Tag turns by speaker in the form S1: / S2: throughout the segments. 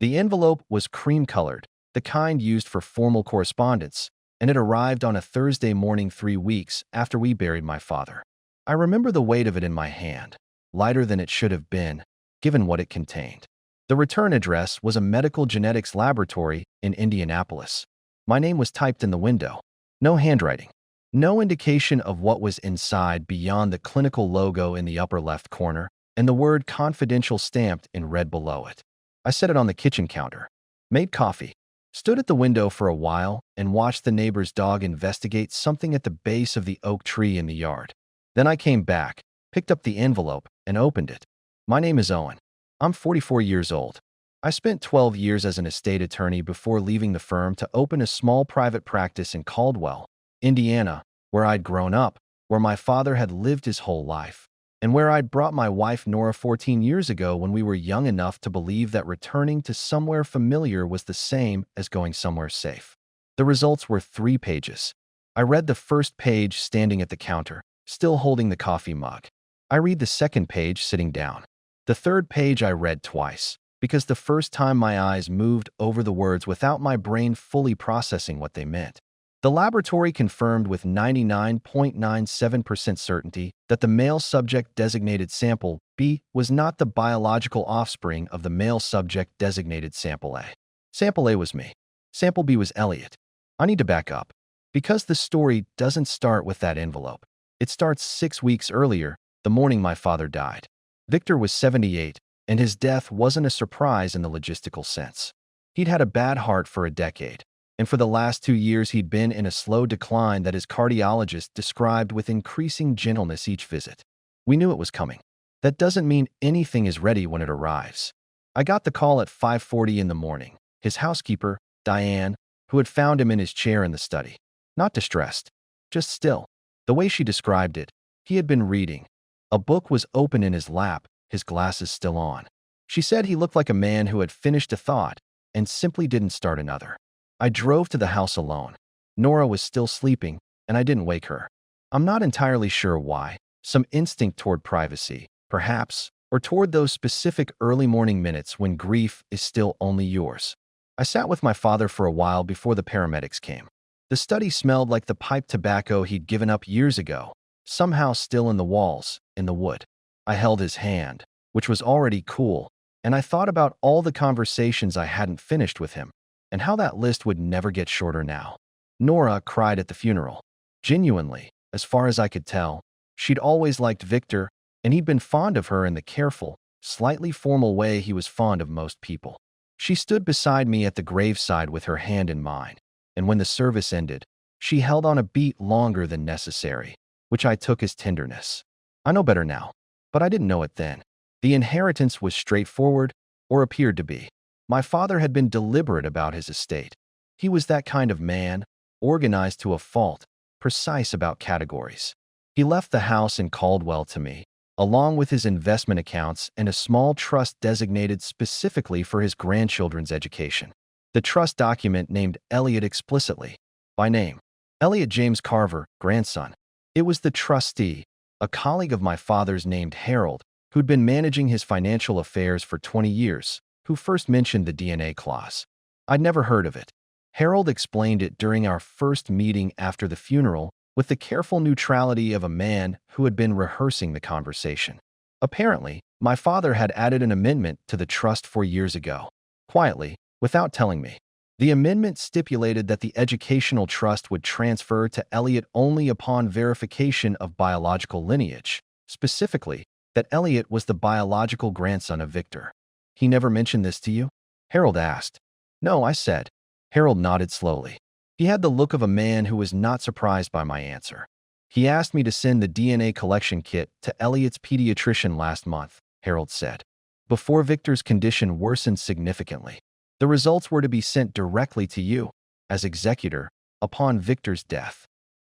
S1: The envelope was cream-colored, the kind used for formal correspondence, and it arrived on a Thursday morning 3 weeks after we buried my father. I remember the weight of it in my hand, lighter than it should have been, given what it contained. The return address was a medical genetics laboratory in Indianapolis. My name was typed in the window. No handwriting. No indication of what was inside beyond the clinical logo in the upper left corner, and the word confidential stamped in red below it. I set it on the kitchen counter, made coffee, stood at the window for a while, and watched the neighbor's dog investigate something at the base of the oak tree in the yard. Then I came back, picked up the envelope, and opened it. My name is Owen. I'm 44 years old. I spent 12 years as an estate attorney before leaving the firm to open a small private practice in Caldwell, Indiana, where I'd grown up, where my father had lived his whole life, and where I'd brought my wife Nora 14 years ago when we were young enough to believe that returning to somewhere familiar was the same as going somewhere safe. The results were 3 pages. I read the first page standing at the counter, still holding the coffee mug. I read the second page sitting down. The third page I read twice, because the first time my eyes moved over the words without my brain fully processing what they meant. The laboratory confirmed with 99.97% certainty that the male subject designated sample B was not the biological offspring of the male subject designated sample A. Sample A was me. Sample B was Elliot. I need to back up, because the story doesn't start with that envelope. It starts 6 weeks earlier, the morning my father died. Victor was 78, and his death wasn't a surprise in the logistical sense. He'd had a bad heart for a decade, and for the last 2 years he'd been in a slow decline that his cardiologist described with increasing gentleness each visit. We knew it was coming. That doesn't mean anything is ready when it arrives. I got the call at 5:40 in the morning. His housekeeper, Diane, who had found him in his chair in the study. Not distressed, just still. The way she described it, he had been reading. A book was open in his lap, his glasses still on. She said he looked like a man who had finished a thought and simply didn't start another. I drove to the house alone. Nora was still sleeping, and I didn't wake her. I'm not entirely sure why. Some instinct toward privacy, perhaps, or toward those specific early morning minutes when grief is still only yours. I sat with my father for a while before the paramedics came. The study smelled like the pipe tobacco he'd given up years ago, somehow still in the walls, in the wood. I held his hand, which was already cool, and I thought about all the conversations I hadn't finished with him, and how that list would never get shorter now. Nora cried at the funeral. Genuinely, as far as I could tell, she'd always liked Victor, and he'd been fond of her in the careful, slightly formal way he was fond of most people. She stood beside me at the graveside with her hand in mine, and when the service ended, she held on a beat longer than necessary, which I took as tenderness. I know better now, but I didn't know it then. The inheritance was straightforward, or appeared to be. My father had been deliberate about his estate. He was that kind of man, organized to a fault, precise about categories. He left the house in Caldwell to me, along with his investment accounts and a small trust designated specifically for his grandchildren's education. The trust document named Elliot explicitly, by name. Elliot James Carver, grandson. It was the trustee, a colleague of my father's named Harold, who'd been managing his financial affairs for 20 years, who first mentioned the DNA clause. I'd never heard of it. Harold explained it during our first meeting after the funeral with the careful neutrality of a man who had been rehearsing the conversation. Apparently, my father had added an amendment to the trust 4 years ago, quietly, without telling me. The amendment stipulated that the educational trust would transfer to Elliot only upon verification of biological lineage, specifically, that Elliot was the biological grandson of Victor. He never mentioned this to you? Harold asked. No, I said. Harold nodded slowly. He had the look of a man who was not surprised by my answer. He asked me to send the DNA collection kit to Elliot's pediatrician last month, Harold said, before Victor's condition worsened significantly. The results were to be sent directly to you, as executor, upon Victor's death.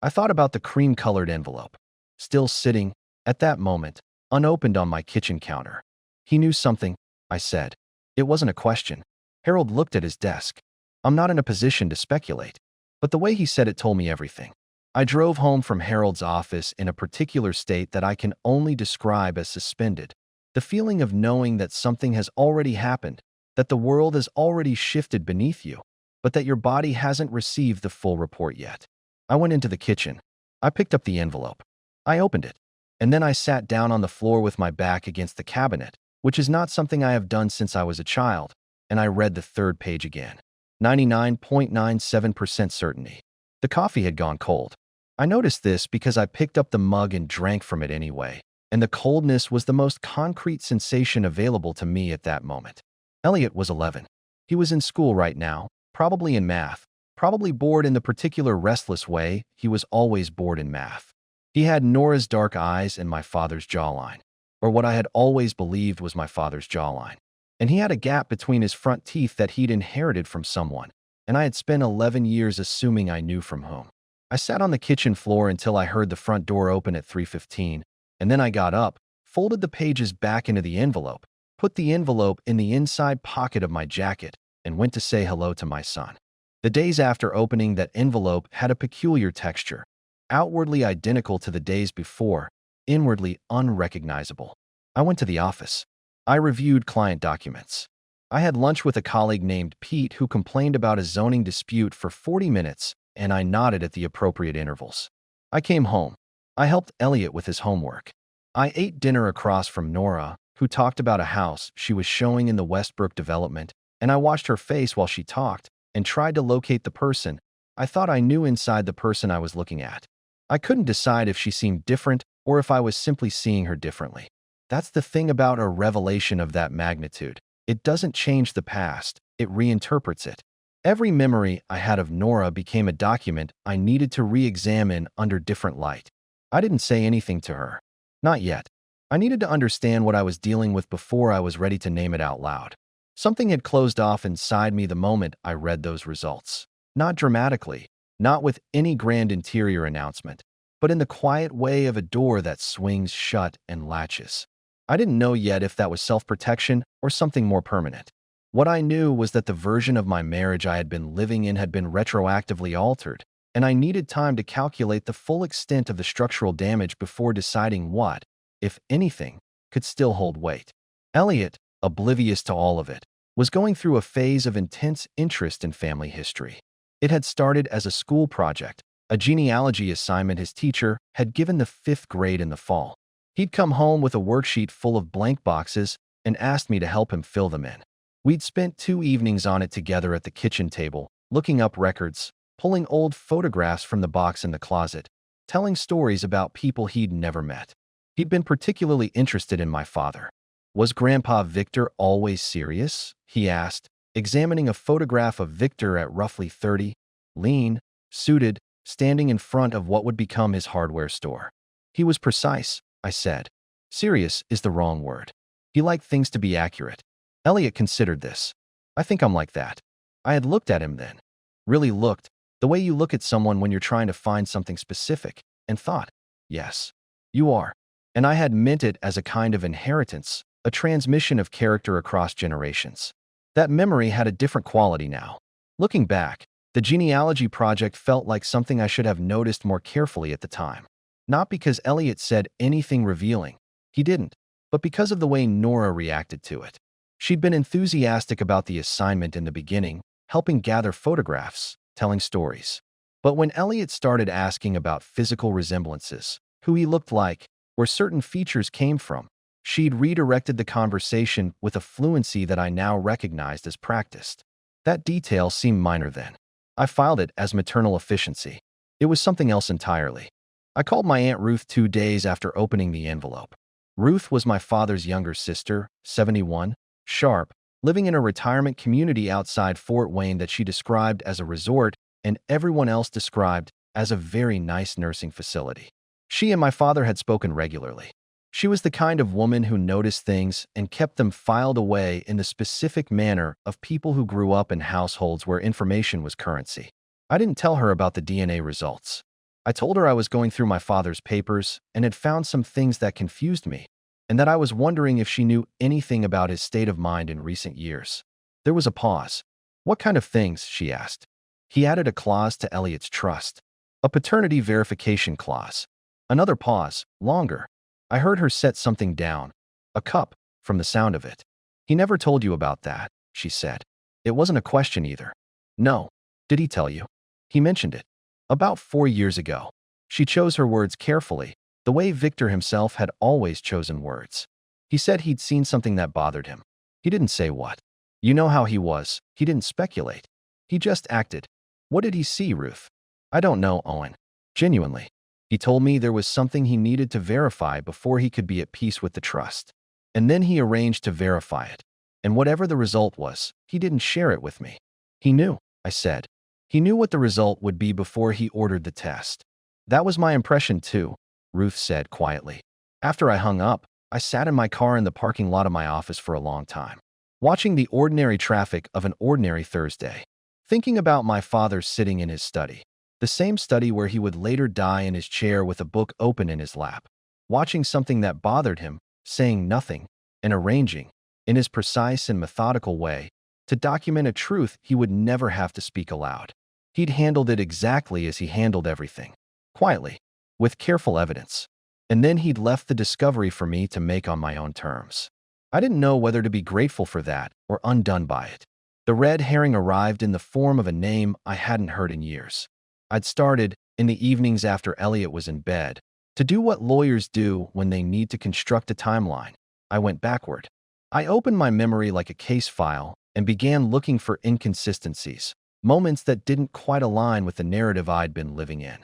S1: I thought about the cream-colored envelope, still sitting, at that moment, unopened on my kitchen counter. He knew something, I said. It wasn't a question. Harold looked at his desk. I'm not in a position to speculate, but the way he said it told me everything. I drove home from Harold's office in a particular state that I can only describe as suspended. The feeling of knowing that something has already happened, that the world has already shifted beneath you, but that your body hasn't received the full report yet. I went into the kitchen. I picked up the envelope. I opened it. And then I sat down on the floor with my back against the cabinet, which is not something I have done since I was a child, and I read the third page again. 99.97% certainty. The coffee had gone cold. I noticed this because I picked up the mug and drank from it anyway, and the coldness was the most concrete sensation available to me at that moment. Elliot was 11. He was in school right now, probably in math, probably bored in the particular restless way he was always bored in math. He had Nora's dark eyes and my father's jawline, or what I had always believed was my father's jawline. And he had a gap between his front teeth that he'd inherited from someone, and I had spent 11 years assuming I knew from whom. I sat on the kitchen floor until I heard the front door open at 3:15, and then I got up, folded the pages back into the envelope, put the envelope in the inside pocket of my jacket, and went to say hello to my son. The days after opening that envelope had a peculiar texture, outwardly identical to the days before, inwardly unrecognizable. I went to the office. I reviewed client documents. I had lunch with a colleague named Pete who complained about a zoning dispute for 40 minutes, and I nodded at the appropriate intervals. I came home. I helped Elliot with his homework. I ate dinner across from Nora, who talked about a house she was showing in the Westbrook development, and I watched her face while she talked and tried to locate the person I thought I knew inside the person I was looking at. I couldn't decide if she seemed different or if I was simply seeing her differently. That's the thing about a revelation of that magnitude. It doesn't change the past, it reinterprets it. Every memory I had of Nora became a document I needed to re-examine under different light. I didn't say anything to her. Not yet. I needed to understand what I was dealing with before I was ready to name it out loud. Something had closed off inside me the moment I read those results. Not dramatically, not with any grand interior announcement, but in the quiet way of a door that swings shut and latches. I didn't know yet if that was self-protection or something more permanent. What I knew was that the version of my marriage I had been living in had been retroactively altered, and I needed time to calculate the full extent of the structural damage before deciding what, if anything, could still hold weight. Elliot, oblivious to all of it, was going through a phase of intense interest in family history. It had started as a school project, a genealogy assignment his teacher had given the 5th grade in the fall. He'd come home with a worksheet full of blank boxes and asked me to help him fill them in. We'd spent 2 evenings on it together at the kitchen table, looking up records, pulling old photographs from the box in the closet, telling stories about people he'd never met. He'd been particularly interested in my father. Was Grandpa Victor always serious? He asked, examining a photograph of Victor at roughly 30, lean, suited, standing in front of what would become his hardware store. He was precise, I said. Serious is the wrong word. He liked things to be accurate. Elliot considered this. I think I'm like that. I had looked at him then. Really looked, the way you look at someone when you're trying to find something specific, and thought, yes, you are. And I had meant it as a kind of inheritance, a transmission of character across generations. That memory had a different quality now. Looking back, the genealogy project felt like something I should have noticed more carefully at the time. Not because Elliot said anything revealing. He didn't. But because of the way Nora reacted to it. She'd been enthusiastic about the assignment in the beginning, helping gather photographs, telling stories. But when Elliot started asking about physical resemblances, who he looked like, where certain features came from, she'd redirected the conversation with a fluency that I now recognized as practiced. That detail seemed minor then. I filed it as maternal efficiency. It was something else entirely. I called my Aunt Ruth 2 days after opening the envelope. Ruth was my father's younger sister, 71, sharp, living in a retirement community outside Fort Wayne that she described as a resort and everyone else described as a very nice nursing facility. She and my father had spoken regularly. She was the kind of woman who noticed things and kept them filed away in the specific manner of people who grew up in households where information was currency. I didn't tell her about the DNA results. I told her I was going through my father's papers and had found some things that confused me, and that I was wondering if she knew anything about his state of mind in recent years. There was a pause. What kind of things? She asked. He added a clause to Elliot's trust. A paternity verification clause. Another pause, longer. I heard her set something down. A cup, from the sound of it. He never told you about that. she said. It wasn't a question either. No. Did he tell you? He mentioned it. About 4 years ago. She chose her words carefully, the way Victor himself had always chosen words. He said he'd seen something that bothered him. He didn't say what. You know how he was. He didn't speculate. He just acted. What did he see, Ruth? I don't know, Owen. Genuinely. He told me there was something he needed to verify before he could be at peace with the trust. And then he arranged to verify it. And whatever the result was, he didn't share it with me. He knew, I said. He knew what the result would be before he ordered the test. That was my impression too, Ruth said quietly. After I hung up, I sat in my car in the parking lot of my office for a long time, watching the ordinary traffic of an ordinary Thursday, thinking about my father sitting in his study, the same study where he would later die in his chair with a book open in his lap, watching something that bothered him, saying nothing, and arranging, in his precise and methodical way, to document a truth he would never have to speak aloud. He'd handled it exactly as he handled everything, quietly, with careful evidence. And then he'd left the discovery for me to make on my own terms. I didn't know whether to be grateful for that or undone by it. The red herring arrived in the form of a name I hadn't heard in years. I'd started, in the evenings after Elliot was in bed, to do what lawyers do when they need to construct a timeline. I went backward. I opened my memory like a case file and began looking for inconsistencies, moments that didn't quite align with the narrative I'd been living in.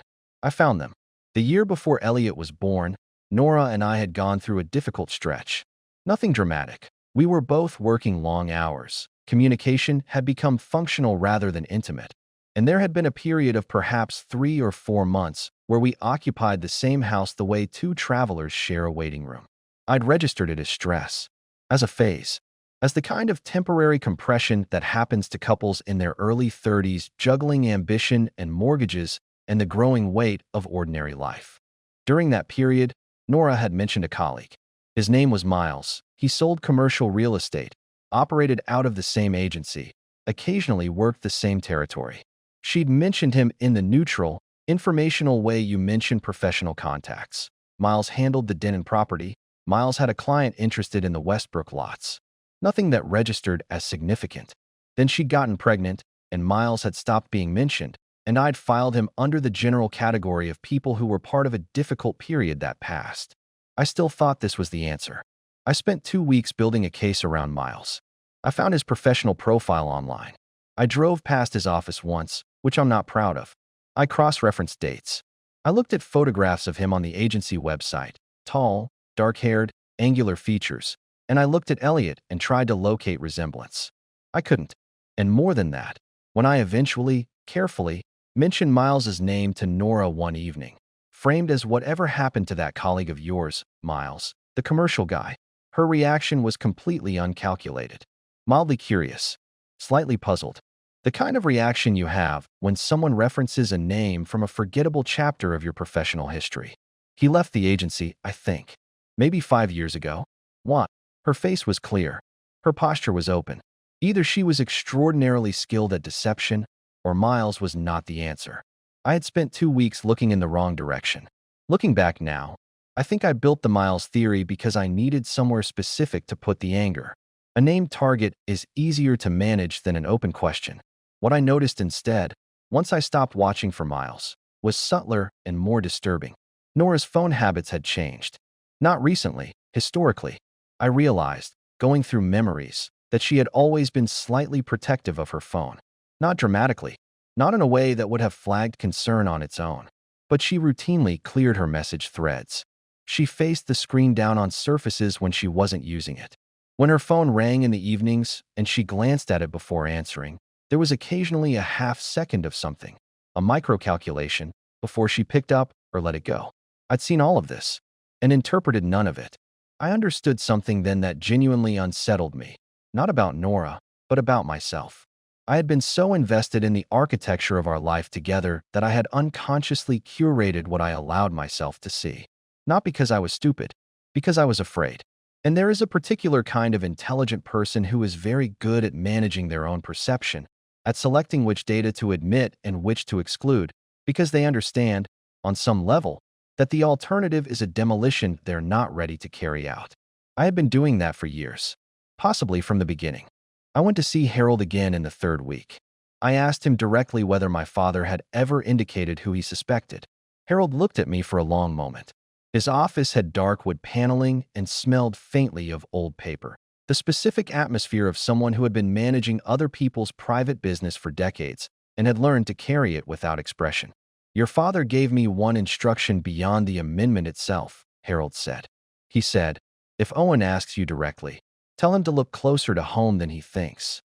S1: I found them. The year before Elliot was born, Nora and I had gone through a difficult stretch. Nothing dramatic. We were both working long hours. Communication had become functional rather than intimate. And there had been a period of perhaps 3 or 4 months where we occupied the same house the way 2 travelers share a waiting room. I'd registered it as stress, as a phase, as the kind of temporary compression that happens to couples in their early 30s juggling ambition and mortgages and the growing weight of ordinary life. During that period, Nora had mentioned a colleague. His name was Miles. He sold commercial real estate, operated out of the same agency, occasionally worked the same territory. She'd mentioned him in the neutral, informational way you mention professional contacts. Miles handled the Denon property. Miles had a client interested in the Westbrook lots. Nothing that registered as significant. Then she'd gotten pregnant, and Miles had stopped being mentioned, and I'd filed him under the general category of people who were part of a difficult period that passed. I still thought this was the answer. I spent 2 weeks building a case around Miles. I found his professional profile online. I drove past his office once, which I'm not proud of. I cross-referenced dates. I looked at photographs of him on the agency website, tall, dark-haired, angular features, and I looked at Elliot and tried to locate resemblance. I couldn't. And more than that, when I eventually, carefully, mentioned Miles's name to Nora one evening, framed as whatever happened to that colleague of yours, Miles, the commercial guy, her reaction was completely uncalculated, mildly curious, slightly puzzled. The kind of reaction you have when someone references a name from a forgettable chapter of your professional history. He left the agency, I think, maybe 5 years ago. What? Her face was clear. Her posture was open. Either she was extraordinarily skilled at deception, or Miles was not the answer. I had spent 2 weeks looking in the wrong direction. Looking back now, I think I built the Miles theory because I needed somewhere specific to put the anger. A named target is easier to manage than an open question. What I noticed instead, once I stopped watching for Miles, was subtler and more disturbing. Nora's phone habits had changed. Not recently, historically. I realized, going through memories, that she had always been slightly protective of her phone. Not dramatically, not in a way that would have flagged concern on its own, but she routinely cleared her message threads. She faced the screen down on surfaces when she wasn't using it. When her phone rang in the evenings and she glanced at it before answering, there was occasionally a half-second of something, a micro-calculation, before she picked up or let it go. I'd seen all of this, and interpreted none of it. I understood something then that genuinely unsettled me, not about Nora, but about myself. I had been so invested in the architecture of our life together that I had unconsciously curated what I allowed myself to see. Not because I was stupid, because I was afraid. And there is a particular kind of intelligent person who is very good at managing their own perception, at selecting which data to admit and which to exclude, because they understand, on some level, that the alternative is a demolition they're not ready to carry out. I had been doing that for years, possibly from the beginning. I went to see Harold again in the third week. I asked him directly whether my father had ever indicated who he suspected. Harold looked at me for a long moment. His office had dark wood paneling and smelled faintly of old paper. The specific atmosphere of someone who had been managing other people's private business for decades and had learned to carry it without expression. "Your father gave me one instruction beyond the amendment itself," Harold said. He said, "If Owen asks you directly, tell him to look closer to home than he thinks."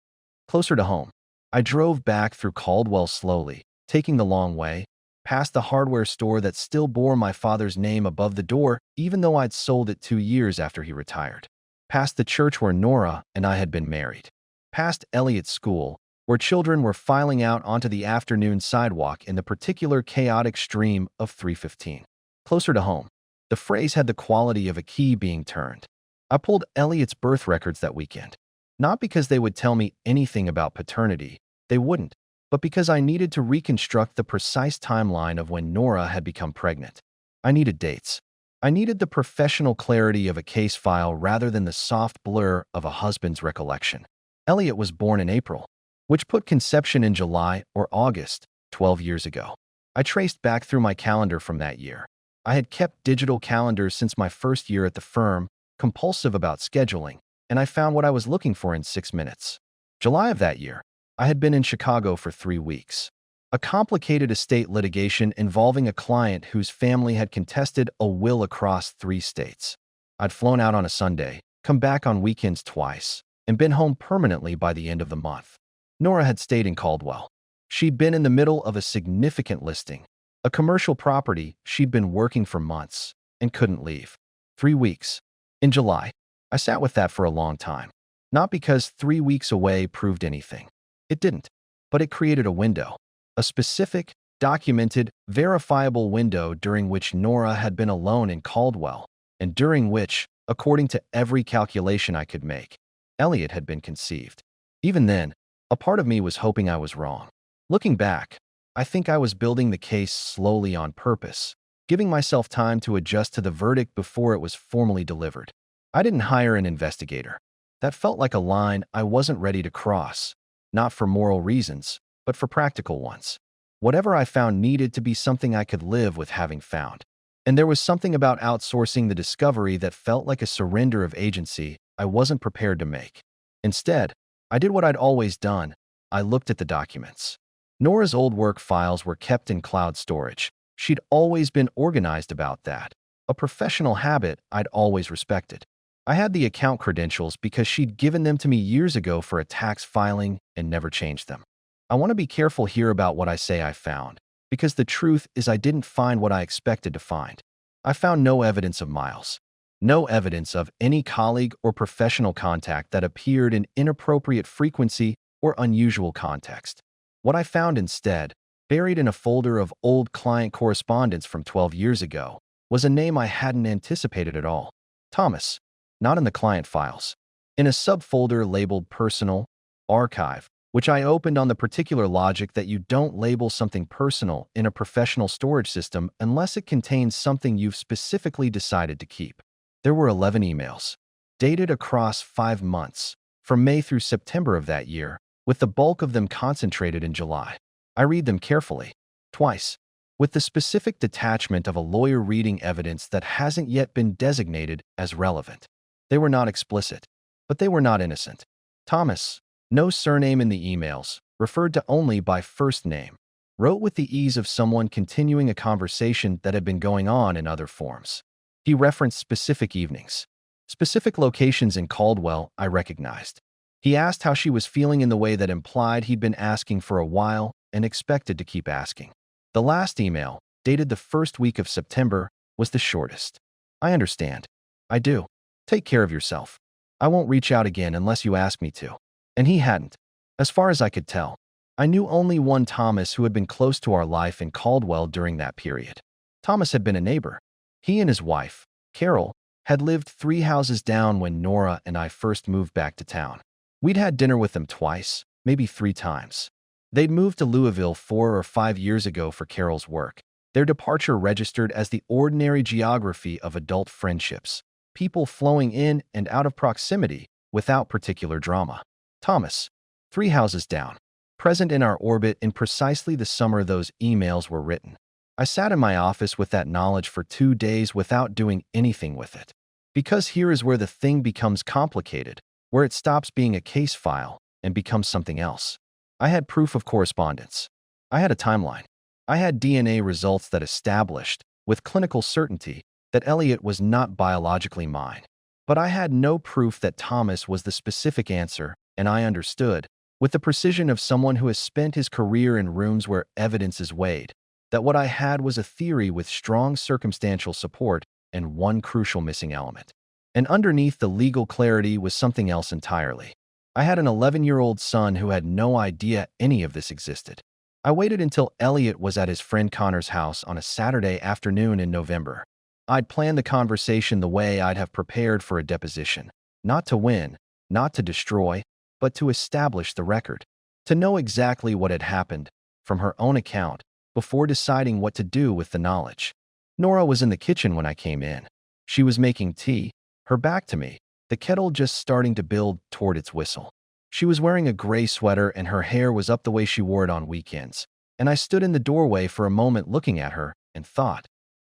S1: Closer to home. I drove back through Caldwell slowly, taking the long way, past the hardware store that still bore my father's name above the door even though I'd sold it 2 years after he retired. Past the church where Nora and I had been married. Past Elliot's school, where children were filing out onto the afternoon sidewalk in the particular chaotic stream of 315. Closer to home. The phrase had the quality of a key being turned. I pulled Elliot's birth records that weekend. Not because they would tell me anything about paternity, they wouldn't, but because I needed to reconstruct the precise timeline of when Nora had become pregnant. I needed dates. I needed the professional clarity of a case file rather than the soft blur of a husband's recollection. Elliot was born in April, which put conception in July or August, 12 years ago. I traced back through my calendar from that year. I had kept digital calendars since my first year at the firm, compulsive about scheduling, and I found what I was looking for in 6 minutes. July of that year, I had been in Chicago for 3 weeks. A complicated estate litigation involving a client whose family had contested a will across 3 states. I'd flown out on a Sunday, come back on weekends twice, and been home permanently by the end of the month. Nora had stayed in Caldwell. She'd been in the middle of a significant listing, a commercial property she'd been working for months, and couldn't leave. 3 weeks. In July, I sat with that for a long time. Not because 3 weeks away proved anything. It didn't. But it created a window. A specific, documented, verifiable window during which Nora had been alone in Caldwell, and during which, according to every calculation I could make, Elliot had been conceived. Even then, a part of me was hoping I was wrong. Looking back, I think I was building the case slowly on purpose, giving myself time to adjust to the verdict before it was formally delivered. I didn't hire an investigator. That felt like a line I wasn't ready to cross, not for moral reasons, but for practical ones. Whatever I found needed to be something I could live with having found. And there was something about outsourcing the discovery that felt like a surrender of agency I wasn't prepared to make. Instead, I did what I'd always done. I looked at the documents. Nora's old work files were kept in cloud storage. She'd always been organized about that, a professional habit I'd always respected. I had the account credentials because she'd given them to me years ago for a tax filing and never changed them. I want to be careful here about what I say I found, because the truth is I didn't find what I expected to find. I found no evidence of Miles. No evidence of any colleague or professional contact that appeared in inappropriate frequency or unusual context. What I found instead, buried in a folder of old client correspondence from 12 years ago, was a name I hadn't anticipated at all. Thomas. Not in the client files. In a subfolder labeled Personal, Archive, which I opened on the particular logic that you don't label something personal in a professional storage system unless it contains something you've specifically decided to keep. There were 11 emails, dated across 5 months, from May through September of that year, with the bulk of them concentrated in July. I read them carefully, twice, with the specific detachment of a lawyer reading evidence that hasn't yet been designated as relevant. They were not explicit, but they were not innocent. Thomas, no surname in the emails, referred to only by first name, wrote with the ease of someone continuing a conversation that had been going on in other forms. He referenced specific evenings, specific locations in Caldwell I recognized. He asked how she was feeling in the way that implied he'd been asking for a while and expected to keep asking. The last email, dated the first week of September, was the shortest. "I understand. I do. Take care of yourself. I won't reach out again unless you ask me to." And he hadn't. As far as I could tell, I knew only one Thomas who had been close to our life in Caldwell during that period. Thomas had been a neighbor. He and his wife, Carol, had lived 3 houses down when Nora and I first moved back to town. We'd had dinner with them twice, maybe 3 times. They'd moved to Louisville 4 or 5 years ago for Carol's work. Their departure registered as the ordinary geography of adult friendships, people flowing in and out of proximity without particular drama. Thomas, 3 houses down, present in our orbit in precisely the summer those emails were written. I sat in my office with that knowledge for 2 days without doing anything with it. Because here is where the thing becomes complicated, where it stops being a case file and becomes something else. I had proof of correspondence. I had a timeline. I had DNA results that established, with clinical certainty, that Elliot was not biologically mine. But I had no proof that Thomas was the specific answer, and I understood, with the precision of someone who has spent his career in rooms where evidence is weighed, that what I had was a theory with strong circumstantial support and one crucial missing element. And underneath the legal clarity was something else entirely. I had an 11-year-old son who had no idea any of this existed. I waited until Elliot was at his friend Connor's house on a Saturday afternoon in November. I'd planned the conversation the way I'd have prepared for a deposition. Not to win, not to destroy, but to establish the record. To know exactly what had happened, from her own account, before deciding what to do with the knowledge. Nora was in the kitchen when I came in. She was making tea, her back to me, the kettle just starting to build toward its whistle. She was wearing a gray sweater and her hair was up the way she wore it on weekends, and I stood in the doorway for a moment looking at her and thought,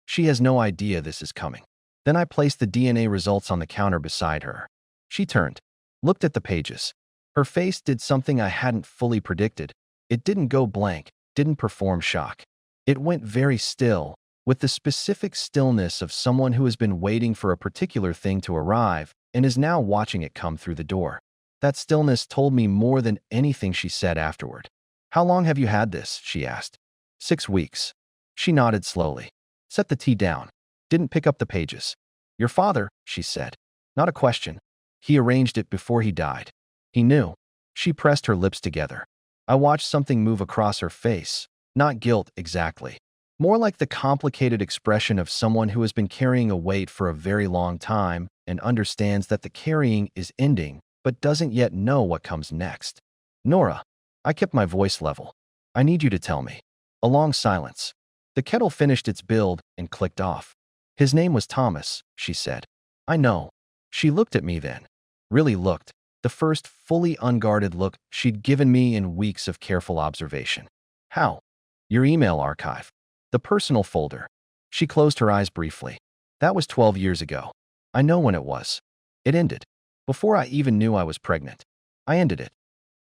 S1: she has no idea this is coming. Then I placed the DNA results on the counter beside her. She turned, looked at the pages. Her face did something I hadn't fully predicted. It didn't go blank, didn't perform shock. It went very still, with the specific stillness of someone who has been waiting for a particular thing to arrive and is now watching it come through the door. That stillness told me more than anything she said afterward. "How long have you had this?" she asked. 6 weeks. She nodded slowly. Set the tea down. Didn't pick up the pages. "Your father," she said. Not a question. He arranged it before he died. He knew. She pressed her lips together. I watched something move across her face. Not guilt, exactly. More like the complicated expression of someone who has been carrying a weight for a very long time and understands that the carrying is ending, but doesn't yet know what comes next. "Nora." I kept my voice level. "I need you to tell me." A long silence. The kettle finished its build and clicked off. "His name was Thomas," she said. "I know." She looked at me then. Really looked. The first fully unguarded look she'd given me in weeks of careful observation. "How?" "Your email archive. The personal folder." She closed her eyes briefly. "That was 12 years ago. I know when it was. It ended. Before I even knew I was pregnant. I ended it."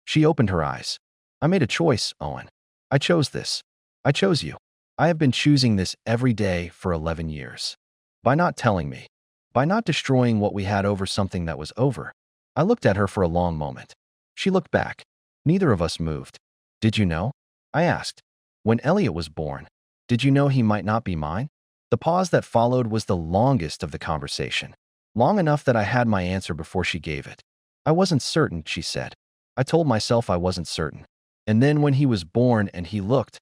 S1: She opened her eyes. "I made a choice, Owen. I chose this. I chose you. I have been choosing this every day for 11 years. By not telling me. By not destroying what we had over something that was over." I looked at her for a long moment. She looked back. Neither of us moved. "Did you know?" I asked. "When Elliot was born, did you know he might not be mine?" The pause that followed was the longest of the conversation. Long enough that I had my answer before she gave it. "I wasn't certain," she said. "I told myself I wasn't certain. And then when he was born and he looked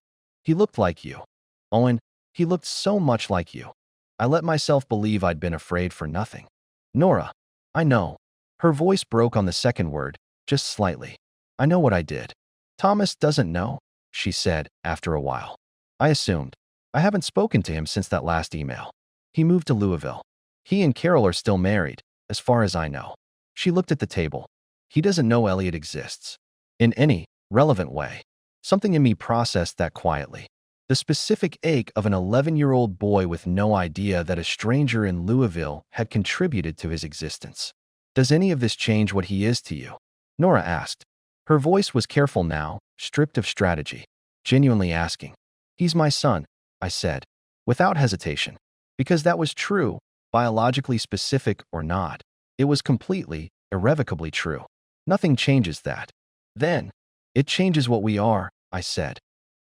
S1: like you. Owen, he looked so much like you. I let myself believe I'd been afraid for nothing." "Nora." "I know." Her voice broke on the second word, just slightly. "I know what I did." "Thomas doesn't know," she said after a while. I assumed. I haven't spoken to him since that last email. He moved to Louisville. He and Carol are still married, as far as I know. She looked at the table. He doesn't know Elliot exists. In any relevant way. Something in me processed that quietly. The specific ache of an 11-year-old boy with no idea that a stranger in Louisville had contributed to his existence. "Does any of this change what he is to you?" Nora asked. Her voice was careful now, stripped of strategy. Genuinely asking. "He's my son," I said, without hesitation. Because that was true, biologically specific or not. It was completely, irrevocably true. Nothing changes that. "Then, it changes what we are," I said.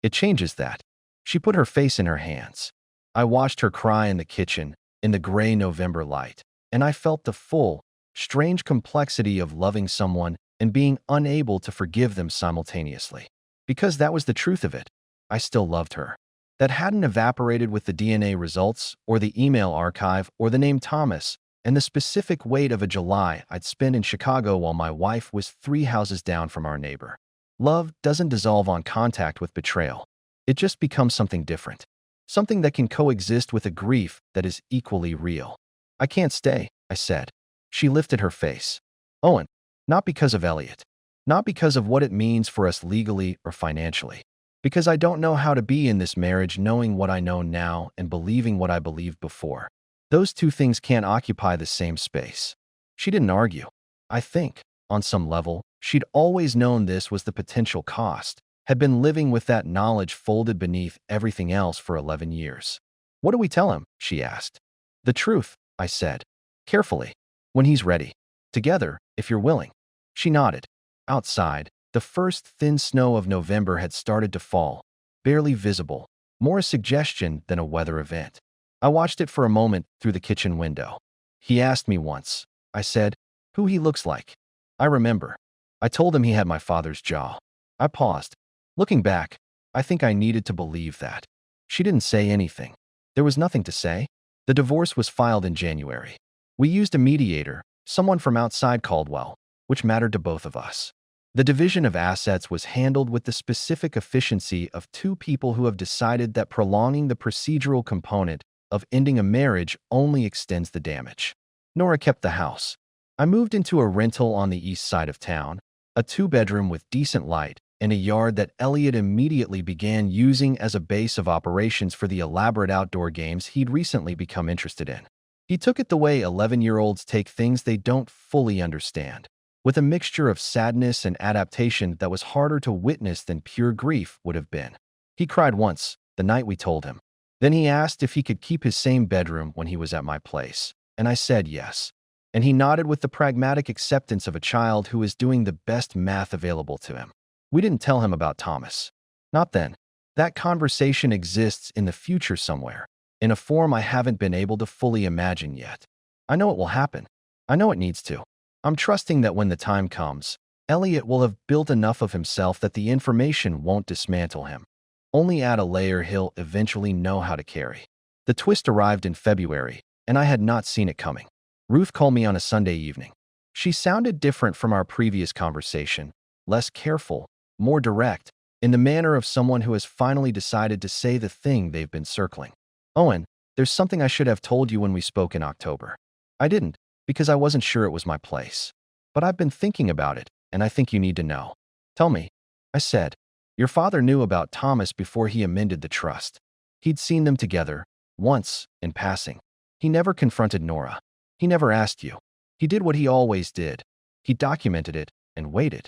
S1: "It changes that." She put her face in her hands. I watched her cry in the kitchen, in the gray November light, and I felt the full, strange complexity of loving someone and being unable to forgive them simultaneously. Because that was the truth of it. I still loved her. That hadn't evaporated with the DNA results, or the email archive, or the name Thomas, and the specific weight of a July I'd spent in Chicago while my wife was 3 houses down from our neighbor. Love doesn't dissolve on contact with betrayal. It just becomes something different. Something that can coexist with a grief that is equally real. "I can't stay," I said. She lifted her face. "Owen, not because of Elliot. Not because of what it means for us legally or financially. Because I don't know how to be in this marriage knowing what I know now and believing what I believed before. Those two things can't occupy the same space. She didn't argue. I think, on some level, she'd always known this was the potential cost, had been living with that knowledge folded beneath everything else for 11 years. What do we tell him? She asked. The truth, I said, carefully. When he's ready. Together, if you're willing. She nodded. Outside, the first thin snow of November had started to fall, barely visible, more a suggestion than a weather event. I watched it for a moment through the kitchen window. He asked me once, I said, who he looks like. I remember. I told him he had my father's jaw. I paused. Looking back, I think I needed to believe that. She didn't say anything. There was nothing to say. The divorce was filed in January. We used a mediator, someone from outside Caldwell, which mattered to both of us. The division of assets was handled with the specific efficiency of two people who have decided that prolonging the procedural component of ending a marriage only extends the damage. Nora kept the house. I moved into a rental on the east side of town, a two-bedroom with decent light, and a yard that Elliot immediately began using as a base of operations for the elaborate outdoor games he'd recently become interested in. He took it the way 11-year-olds take things they don't fully understand, with a mixture of sadness and adaptation that was harder to witness than pure grief would have been. He cried once, the night we told him. Then he asked if he could keep his same bedroom when he was at my place, and I said yes. And he nodded with the pragmatic acceptance of a child who is doing the best math available to him. We didn't tell him about Thomas. Not then. That conversation exists in the future somewhere, in a form I haven't been able to fully imagine yet. I know it will happen. I know it needs to. I'm trusting that when the time comes, Elliot will have built enough of himself that the information won't dismantle him. Only add a layer he'll eventually know how to carry. The twist arrived in February, and I had not seen it coming. Ruth called me on a Sunday evening. She sounded different from our previous conversation, less careful, more direct, in the manner of someone who has finally decided to say the thing they've been circling. Owen, there's something I should have told you when we spoke in October. I didn't, because I wasn't sure it was my place. But I've been thinking about it, and I think you need to know. Tell me, I said. Your father knew about Thomas before he amended the trust. He'd seen them together, once, in passing. He never confronted Nora. He never asked you. He did what he always did. He documented it and waited.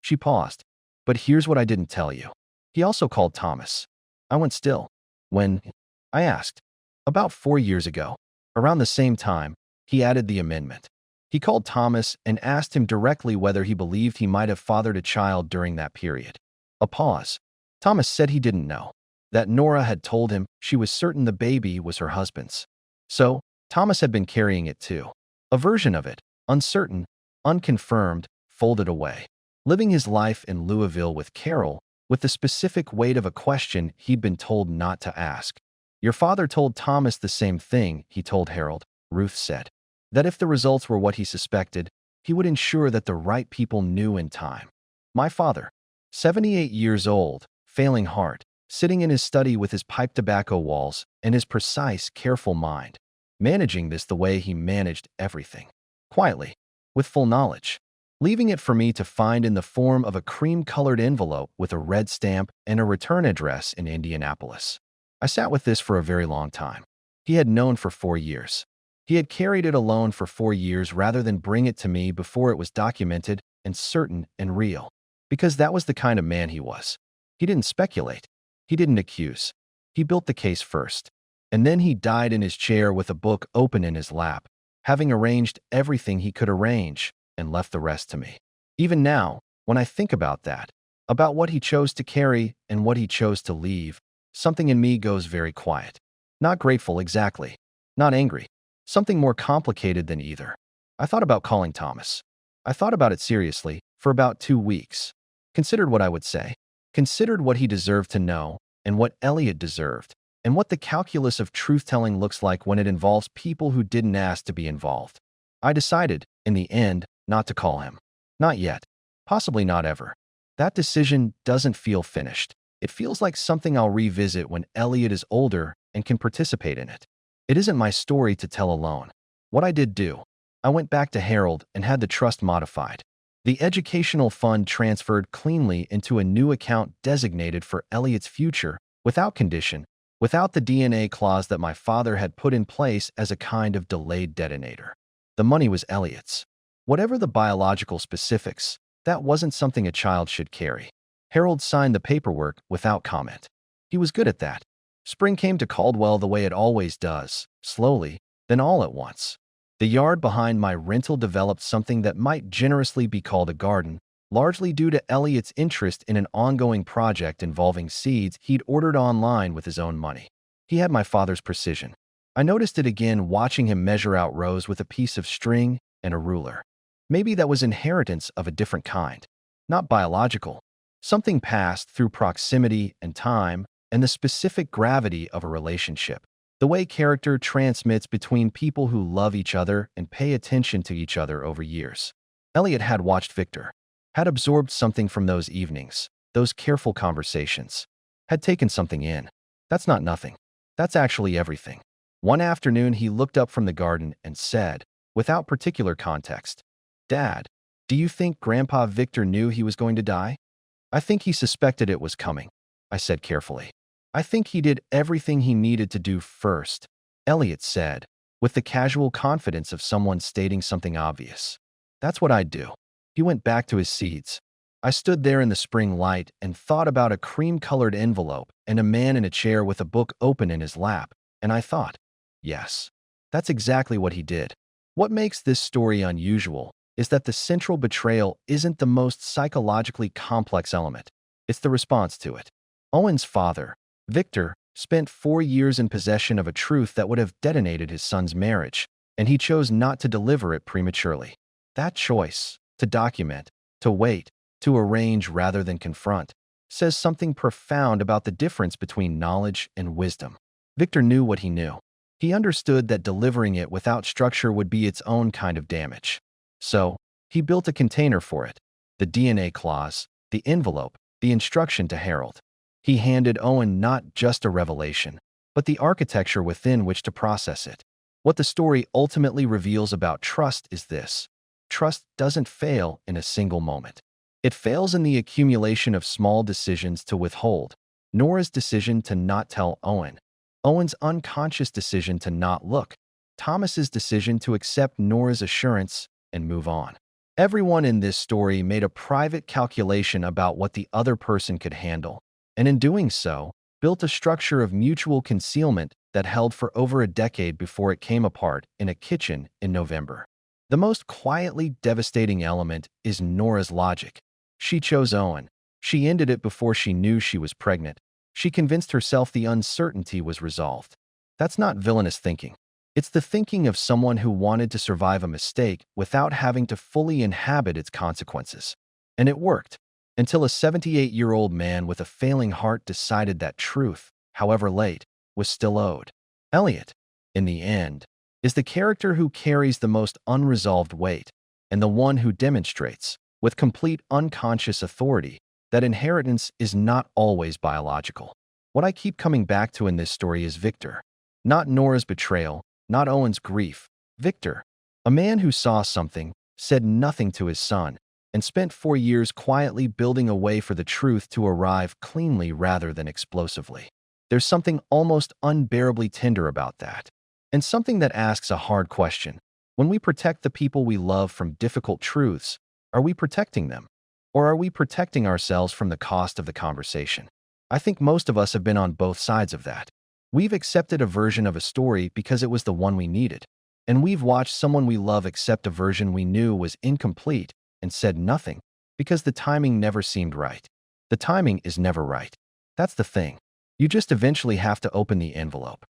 S1: She paused. But here's what I didn't tell you. He also called Thomas. I went still. When? I asked. About 4 years ago. Around the same time, he added the amendment. He called Thomas and asked him directly whether he believed he might have fathered a child during that period. A pause. Thomas said he didn't know. That Nora had told him she was certain the baby was her husband's. So, Thomas had been carrying it too. A version of it, uncertain, unconfirmed, folded away. Living his life in Louisville with Carol, with the specific weight of a question he'd been told not to ask. Your father told Thomas the same thing he told Harold, Ruth said. That if the results were what he suspected, he would ensure that the right people knew in time. My father, 78 years old, failing heart, sitting in his study with his pipe tobacco walls and his precise, careful mind, managing this the way he managed everything. Quietly, with full knowledge. Leaving it for me to find in the form of a cream-colored envelope with a red stamp and a return address in Indianapolis. I sat with this for a very long time. He had known for 4 years. He had carried it alone for 4 years rather than bring it to me before it was documented and certain and real. Because that was the kind of man he was. He didn't speculate. He didn't accuse. He built the case first. And then he died in his chair with a book open in his lap, having arranged everything he could arrange, and left the rest to me. Even now, when I think about that, about what he chose to carry and what he chose to leave, something in me goes very quiet. Not grateful exactly. Not angry. Something more complicated than either. I thought about calling Thomas. I thought about it seriously for about 2 weeks. Considered what I would say. Considered what he deserved to know and what Elliot deserved, and what the calculus of truth-telling looks like when it involves people who didn't ask to be involved. I decided, in the end, not to call him. Not yet. Possibly not ever. That decision doesn't feel finished. It feels like something I'll revisit when Elliot is older and can participate in it. It isn't my story to tell alone. What I did do. I went back to Harold and had the trust modified. The educational fund transferred cleanly into a new account designated for Elliot's future, without condition, without the DNA clause that my father had put in place as a kind of delayed detonator. The money was Elliot's. Whatever the biological specifics, that wasn't something a child should carry. Harold signed the paperwork without comment. He was good at that. Spring came to Caldwell the way it always does, slowly, then all at once. The yard behind my rental developed something that might generously be called a garden, largely due to Elliot's interest in an ongoing project involving seeds he'd ordered online with his own money. He had my father's precision. I noticed it again watching him measure out rows with a piece of string and a ruler. Maybe that was inheritance of a different kind, not biological. Something passed through proximity and time and the specific gravity of a relationship. The way character transmits between people who love each other and pay attention to each other over years. Elliot had watched Victor, had absorbed something from those evenings, those careful conversations, had taken something in. That's not nothing. That's actually everything. One afternoon, he looked up from the garden and said, without particular context, "Dad, do you think Grandpa Victor knew he was going to die?" "I think he suspected it was coming," I said carefully. "I think he did everything he needed to do first," Elliot said, with the casual confidence of someone stating something obvious. "That's what I'd do." He went back to his seeds. I stood there in the spring light and thought about a cream-colored envelope and a man in a chair with a book open in his lap, and I thought, yes, that's exactly what he did. What makes this story unusual is that the central betrayal isn't the most psychologically complex element. It's the response to it. Owen's father, Victor, spent 4 years in possession of a truth that would have detonated his son's marriage, and he chose not to deliver it prematurely. That choice, to document, to wait, to arrange rather than confront, says something profound about the difference between knowledge and wisdom. Victor knew what he knew. He understood that delivering it without structure would be its own kind of damage. So, he built a container for it, the DNA clause, the envelope, the instruction to Harold. He handed Owen not just a revelation, but the architecture within which to process it. What the story ultimately reveals about trust is this: trust doesn't fail in a single moment. It fails in the accumulation of small decisions to withhold. Nora's decision to not tell Owen, Owen's unconscious decision to not look, Thomas's decision to accept Nora's assurance and move on. Everyone in this story made a private calculation about what the other person could handle, and in doing so, built a structure of mutual concealment that held for over a decade before it came apart in a kitchen in November. The most quietly devastating element is Nora's logic. She chose Owen. She ended it before she knew she was pregnant. She convinced herself the uncertainty was resolved. That's not villainous thinking. It's the thinking of someone who wanted to survive a mistake without having to fully inhabit its consequences. And it worked, until a 78-year-old man with a failing heart decided that truth, however late, was still owed. Elliot, in the end, is the character who carries the most unresolved weight, and the one who demonstrates, with complete unconscious authority, that inheritance is not always biological. What I keep coming back to in this story is Victor. Not Nora's betrayal, not Owen's grief. Victor, a man who saw something, said nothing to his son, and spent 4 years quietly building a way for the truth to arrive cleanly rather than explosively. There's something almost unbearably tender about that, and something that asks a hard question. When we protect the people we love from difficult truths, are we protecting them? Or are we protecting ourselves from the cost of the conversation? I think most of us have been on both sides of that. We've accepted a version of a story because it was the one we needed, and we've watched someone we love accept a version we knew was incomplete and said nothing because the timing never seemed right. The timing is never right. That's the thing. You just eventually have to open the envelope.